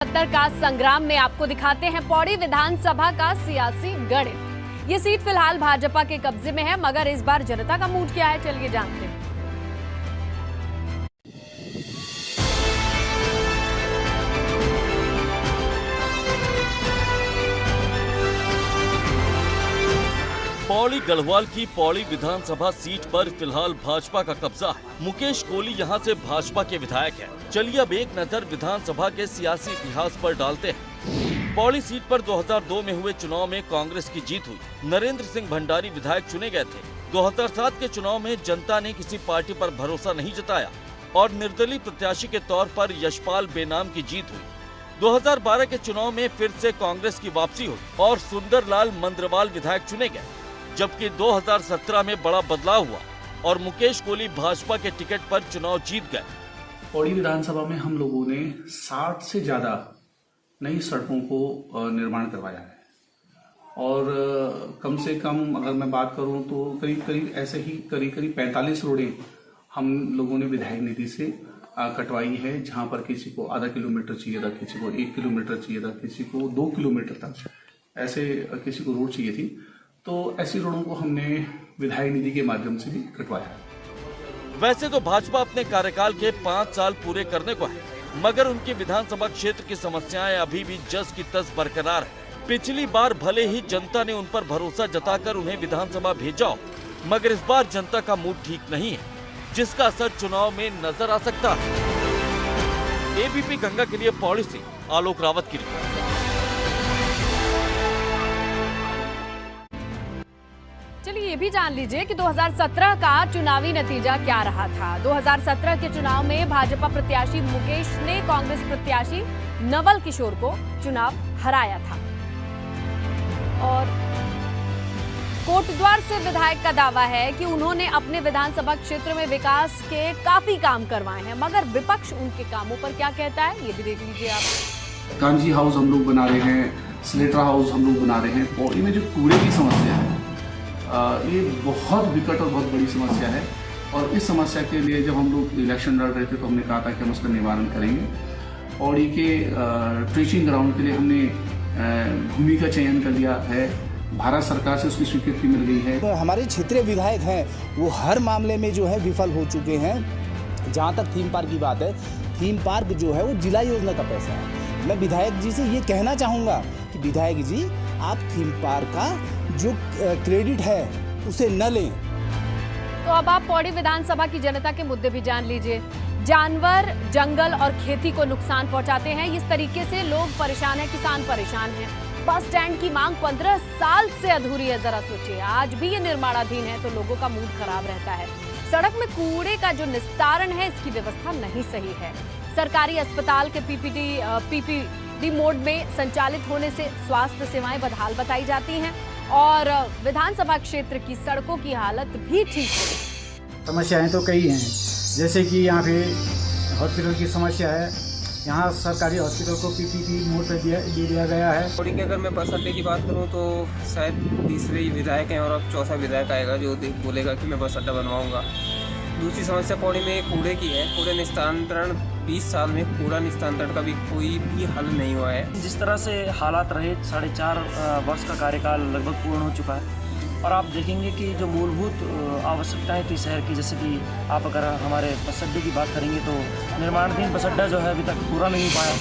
2070 का संग्राम में आपको दिखाते हैं पौड़ी विधानसभा का सियासी गणित। ये सीट फिलहाल भाजपा के कब्जे में है, मगर इस बार जनता का मूड क्या है, चलिए जानते हैं। पौड़ी गढ़वाल की पौड़ी विधानसभा सीट पर फिलहाल भाजपा का कब्जा है। मुकेश कोहली यहां से भाजपा के विधायक हैं। चलिए अब एक नजर विधानसभा के सियासी इतिहास पर डालते हैं। पौड़ी सीट पर 2002 में हुए चुनाव में कांग्रेस की जीत हुई। नरेंद्र सिंह भंडारी विधायक चुने गए थे। 2007 के चुनाव में जनता ने किसी पार्टी पर भरोसा नहीं जताया और निर्दलीय प्रत्याशी के तौर पर यशपाल बेनाम की जीत हुई। 2012 के चुनाव में फिर से कांग्रेस की वापसी हुई और सुंदरलाल मंद्रवाल विधायक चुने गए, जबकि 2017 में बड़ा बदलाव हुआ और मुकेश कोहली भाजपा के टिकट पर चुनाव जीत गए। पौड़ी विधानसभा में हम लोगों ने 60 से ज्यादा नई सड़कों को निर्माण करवाया है और कम से कम अगर मैं बात करूं तो करीब ऐसे ही करीब 45 रोडें हम लोगों ने विधायक निधि से कटवाई है, जहां पर किसी को आधा किलोमीटर चाहिए था, किसी को 1 किलोमीटर चाहिए था, किसी को 2 किलोमीटर तक ऐसे किसी को रोड चाहिए थी। तो ऐसी रोडों को हमने विधायक निधि के माध्यम से भी कटवाया। वैसे तो भाजपा अपने कार्यकाल के 5 साल पूरे करने को है, मगर उनके विधानसभा क्षेत्र की समस्याएं अभी भी जस की तस बरकरार है। पिछली बार भले ही जनता ने उन पर भरोसा जताकर उन्हें विधानसभा भेजा हो, मगर इस बार जनता का मूड ठीक नहीं है, जिसका असर चुनाव में नजर आ सकता है। एबीपी गंगा के लिए पौड़ी से आलोक रावत की रिपोर्ट। चलिए ये भी जान लीजिए कि 2017 का चुनावी नतीजा क्या रहा था। 2017 के चुनाव में भाजपा प्रत्याशी मुकेश ने कांग्रेस प्रत्याशी नवल किशोर को चुनाव हराया था और कोटद्वार से विधायक का दावा है कि उन्होंने अपने विधानसभा क्षेत्र में विकास के काफी काम करवाए हैं, मगर विपक्ष उनके कामों पर क्या कहता है ये भी देख लीजिए आप। कांजी हाउस हम लोग बना रहे हैं, स्लेटरा हाउस हम लोग बना रहे हैं। पौड़ी में जो कूड़े की समस्या है ये बहुत विकट और बहुत बड़ी समस्या है और इस समस्या के लिए जब हम लोग इलेक्शन लड़ रहे थे तो हमने कहा था कि हम उसका निवारण करेंगे। पौड़ी के ट्रेचिंग ग्राउंड के लिए हमने भूमि का चयन कर लिया है, भारत सरकार से उसकी स्वीकृति मिल गई है। तो हमारे क्षेत्रीय विधायक हैं वो हर मामले में जो है विफल हो चुके हैं। जहाँ तक थीम पार्क की बात है, थीम पार्क जो है वो जिला योजना का पैसा है। मैं विधायक जी से ये कहना चाहूँगा कि विधायक जी आप थीम पार्क का जो क्रेडिट है उसे न लें। तो अब आप पौड़ी विधानसभा की जनता के मुद्दे भी जान लीजिए। जानवर, जंगल और खेती को नुकसान पहुंचाते हैं। इस तरीके से लोग परेशान हैं, किसान परेशान हैं। बस स्टैंड की मांग 15 साल से अधूरी है, जरा सोचिए। आज भी ये निर्माणाधीन है तो लोगों का मूड खराब रहता है। सड़क में कूड़े का जो निस्तारण है इसकी व्यवस्था नहीं सही है। सरकारी अस्पताल के पीपीडी मोड में संचालित होने से स्वास्थ्य सेवाएं बदहाल बताई जाती हैं और विधानसभा क्षेत्र की सड़कों की हालत भी ठीक है। समस्याएं तो कई हैं, जैसे कि यहाँ पे हॉस्पिटल की समस्या है। यहाँ सरकारी हॉस्पिटल को पीपीपी मोड पे दे दिया गया है। पौड़ी के अगर मैं बस अड्डे की बात करूँ तो शायद तीसरे ही विधायक हैं और अब चौथा विधायक आएगा जो बोलेगा कि मैं बस अड्डा बनवाऊँगा। दूसरी समस्या पौड़ी में कूड़े की है। कूड़े निस्तारण 20 साल में कूड़ा निस्तारण का भी कोई भी हल नहीं हुआ है। जिस तरह से हालात रहे, 4.5 वर्ष का कार्यकाल लगभग पूर्ण हो चुका है और आप देखेंगे कि जो मूलभूत आवश्यकताएं थी शहर की, जैसे कि आप अगर हमारे बस अड्डे की बात करेंगे तो निर्माणाधीन बस अड्डा जो है अभी तक पूरा नहीं पाया।